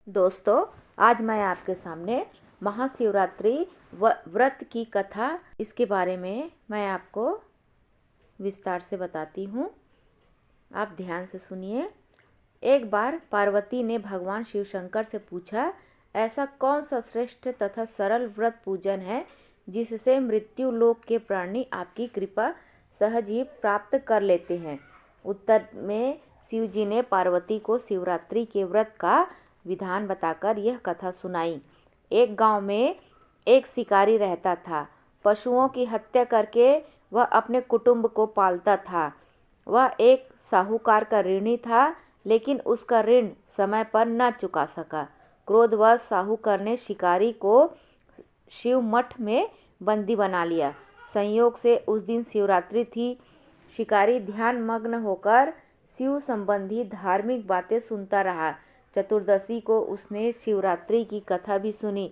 दोस्तों, आज मैं आपके सामने महाशिवरात्रि व्रत की कथा इसके बारे में मैं आपको विस्तार से बताती हूँ। आप ध्यान से सुनिए। एक बार पार्वती ने भगवान शिव शंकर से पूछा, ऐसा कौन सा श्रेष्ठ तथा सरल व्रत पूजन है जिससे मृत्यु लोक के प्राणी आपकी कृपा सहज ही प्राप्त कर लेते हैं। उत्तर में शिव जी ने पार्वती को शिवरात्रि के व्रत का विधान बताकर यह कथा सुनाई। एक गांव में एक शिकारी रहता था। पशुओं की हत्या करके वह अपने कुटुंब को पालता था। वह एक साहूकार का ऋणी था, लेकिन उसका ऋण समय पर न चुका सका। क्रोधवश साहूकार ने शिकारी को शिव मठ में बंदी बना लिया। संयोग से उस दिन शिवरात्रि थी। शिकारी ध्यान मग्न होकर शिव संबंधी धार्मिक बातें सुनता रहा। चतुर्दशी को उसने शिवरात्रि की कथा भी सुनी।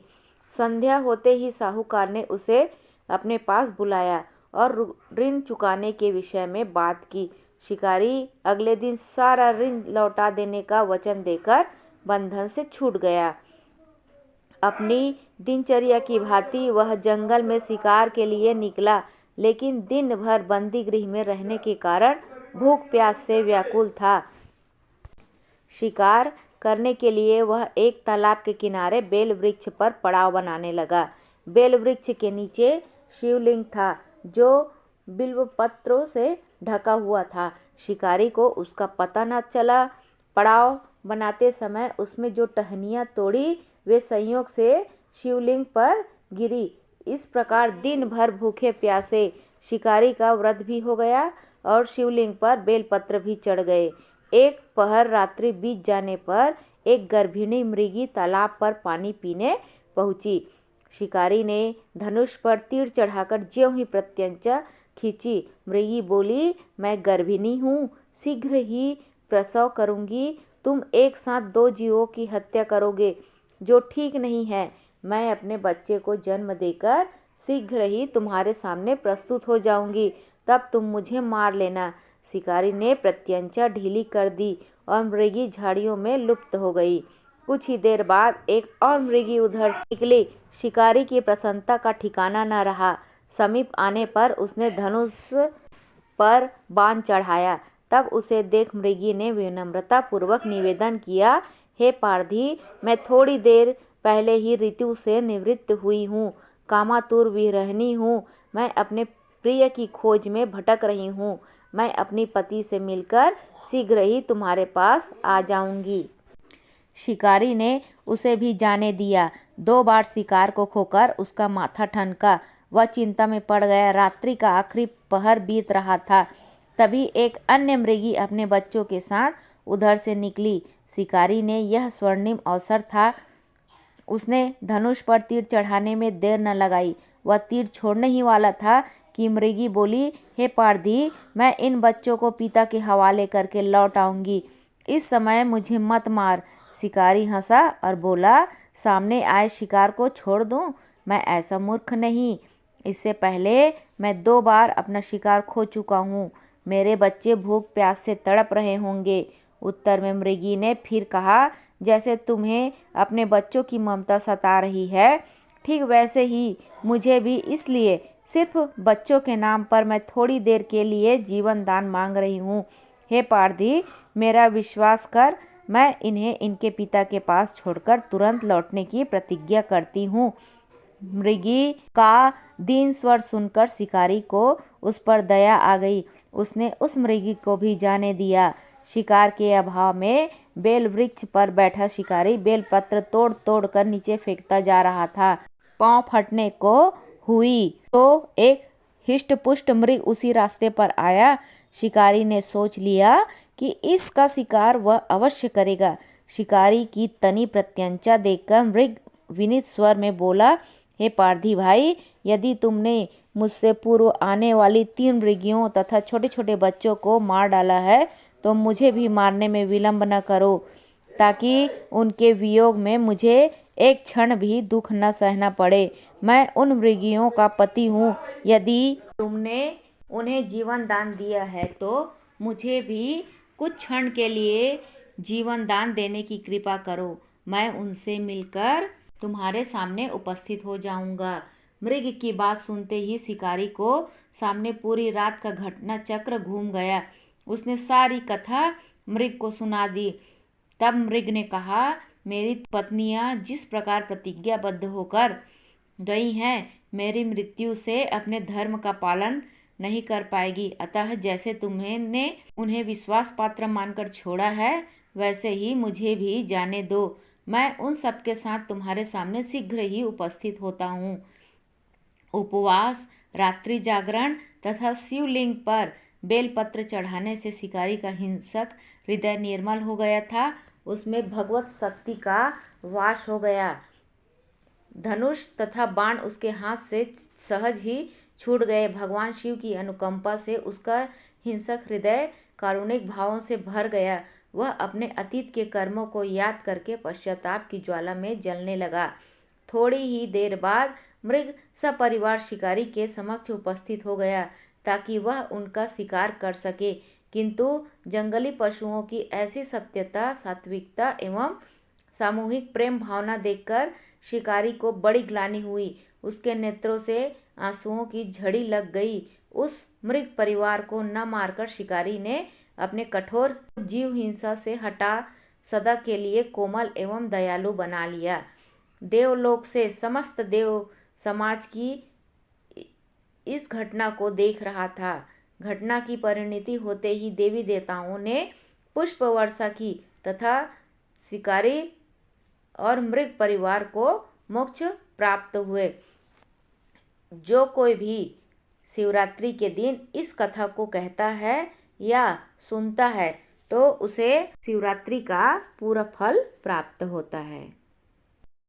संध्या होते ही साहूकार ने उसे अपने पास बुलाया और ऋण चुकाने के विषय में बात की। शिकारी अगले दिन सारा ऋण लौटा देने का वचन देकर बंधन से छूट गया। अपनी दिनचर्या की भांति वह जंगल में शिकार के लिए निकला, लेकिन दिन भर बंदी गृह में रहने के कारण भूख प्यास से व्याकुल था। शिकार करने के लिए वह एक तालाब के किनारे बेल वृक्ष पर पड़ाव बनाने लगा। बेल वृक्ष के नीचे शिवलिंग था, जो बिल्व पत्रों से ढका हुआ था। शिकारी को उसका पता न चला। पड़ाव बनाते समय उसमें जो टहनियाँ तोड़ी वे संयोग से शिवलिंग पर गिरी। इस प्रकार दिन भर भूखे प्यासे शिकारी का व्रत भी हो गया और शिवलिंग पर बेलपत्र भी चढ़ गए। एक पहर रात्रि बीत जाने पर एक गर्भिणी मृगी तालाब पर पानी पीने पहुंची। शिकारी ने धनुष पर तीर चढ़ाकर ज्यों ही प्रत्यंचा खींची। मृगी बोली, मैं गर्भिणी हूँ, शीघ्र ही प्रसव करूँगी। तुम एक साथ दो जीवों की हत्या करोगे, जो ठीक नहीं है। मैं अपने बच्चे को जन्म देकर शीघ्र ही तुम्हारे सामने प्रस्तुत हो जाऊंगी, तब तुम मुझे मार लेना। शिकारी ने प्रत्यंचा ढीली कर दी और मृगी झाड़ियों में लुप्त हो गई। कुछ ही देर बाद एक और मृगी उधर से निकली। शिकारी की प्रसन्नता का ठिकाना न रहा। समीप आने पर उसने धनुष पर बाण चढ़ाया। तब उसे देख मृगी ने विनम्रता पूर्वक निवेदन किया, हे पारधी, मैं थोड़ी देर पहले ही ऋतु से निवृत्त हुई हूँ, कामातुर विरहिणी हूँ। मैं अपने प्रिय की खोज में भटक रही हूँ। मैं अपनी पति से मिलकर शीघ्र ही तुम्हारे पास आ जाऊंगी। शिकारी ने उसे भी जाने दिया। 2 बार शिकार को खोकर उसका माथा ठनका। वह चिंता में पड़ गया। रात्रि का आखिरी पहर बीत रहा था। तभी एक अन्य मृगी अपने बच्चों के साथ उधर से निकली। शिकारी ने यह स्वर्णिम अवसर था। उसने धनुष पर तीर चढ़ाने में देर न लगाई। वह तीर छोड़ने ही वाला था कि मृगी बोली, हे पारधी, मैं इन बच्चों को पिता के हवाले करके लौट आऊंगी। इस समय मुझे मत मार। शिकारी हंसा और बोला, सामने आए शिकार को छोड़ दूं? मैं ऐसा मूर्ख नहीं। इससे पहले मैं 2 बार अपना शिकार खो चुका हूँ। मेरे बच्चे भूख प्यास से तड़प रहे होंगे। उत्तर में मृगी ने फिर कहा, जैसे तुम्हें अपने बच्चों की ममता सता रही है, ठीक वैसे ही मुझे भी, इसलिए सिर्फ बच्चों के नाम पर मैं थोड़ी देर के लिए जीवन दान मांग रही हूँ। हे पारधी, मेरा विश्वास कर, मैं इन्हें इनके पिता के पास छोड़कर तुरंत लौटने की प्रतिज्ञा करती हूँ। मृगी का दीन स्वर सुनकर शिकारी को उस पर दया आ गई। उसने उस मृगी को भी जाने दिया। शिकार के अभाव में बेल वृक्ष पर बैठा शिकारी बेलपत्र तोड़ तोड़ कर नीचे फेंकता जा रहा था। पांव फटने को हुई तो एक हिष्ट पुष्ट मृग उसी रास्ते पर आया। शिकारी ने सोच लिया कि इसका शिकार वह अवश्य करेगा। शिकारी की तनी प्रत्यंचा देखकर मृग विनीत स्वर में बोला, हे पारधी भाई, यदि तुमने मुझसे पूर्व आने वाली 3 मृगियों तथा छोटे छोटे बच्चों को मार डाला है, तो मुझे भी मारने में विलंब न करो, ताकि उनके वियोग में मुझे एक क्षण भी दुख न सहना पड़े। मैं उन मृगियों का पति हूँ। यदि तुमने उन्हें जीवन दान दिया है, तो मुझे भी कुछ क्षण के लिए जीवन दान देने की कृपा करो। मैं उनसे मिलकर तुम्हारे सामने उपस्थित हो जाऊंगा। मृग की बात सुनते ही शिकारी को सामने पूरी रात का घटना चक्र घूम गया। उसने सारी कथा मृग को सुना दी। तब मृग ने कहा, मेरी पत्नियां जिस प्रकार प्रतिज्ञाबद्ध होकर गई हैं, मेरी मृत्यु से अपने धर्म का पालन नहीं कर पाएगी। अतः जैसे तुमने उन्हें विश्वास पात्र मानकर छोड़ा है, वैसे ही मुझे भी जाने दो। मैं उन सबके साथ तुम्हारे सामने शीघ्र ही उपस्थित होता हूँ। उपवास, रात्रि जागरण तथा शिवलिंग पर बेलपत्र चढ़ाने से शिकारी का हिंसक हृदय निर्मल हो गया था। उसमें भगवत शक्ति का वास हो गया। धनुष तथा बाण उसके हाथ से सहज ही छूट गए। भगवान शिव की अनुकंपा से उसका हिंसक हृदय कारुणिक भावों से भर गया। वह अपने अतीत के कर्मों को याद करके पश्चाताप की ज्वाला में जलने लगा। थोड़ी ही देर बाद मृग सपरिवार शिकारी के समक्ष उपस्थित हो गया ताकि वह उनका शिकार कर सके। किंतु जंगली पशुओं की ऐसी सत्यता, सात्विकता एवं सामूहिक प्रेम भावना देखकर शिकारी को बड़ी ग्लानि हुई। उसके नेत्रों से आंसुओं की झड़ी लग गई। उस मृग परिवार को न मारकर शिकारी ने अपने कठोर जीव हिंसा से हटा सदा के लिए कोमल एवं दयालु बना लिया। देवलोक से समस्त देव समाज की इस घटना को देख रहा था। घटना की परिणति होते ही देवी देवताओं ने पुष्प वर्षा की तथा शिकारी और मृग परिवार को मोक्ष प्राप्त हुए। जो कोई भी शिवरात्रि के दिन इस कथा को कहता है या सुनता है तो उसे शिवरात्रि का पूरा फल प्राप्त होता है।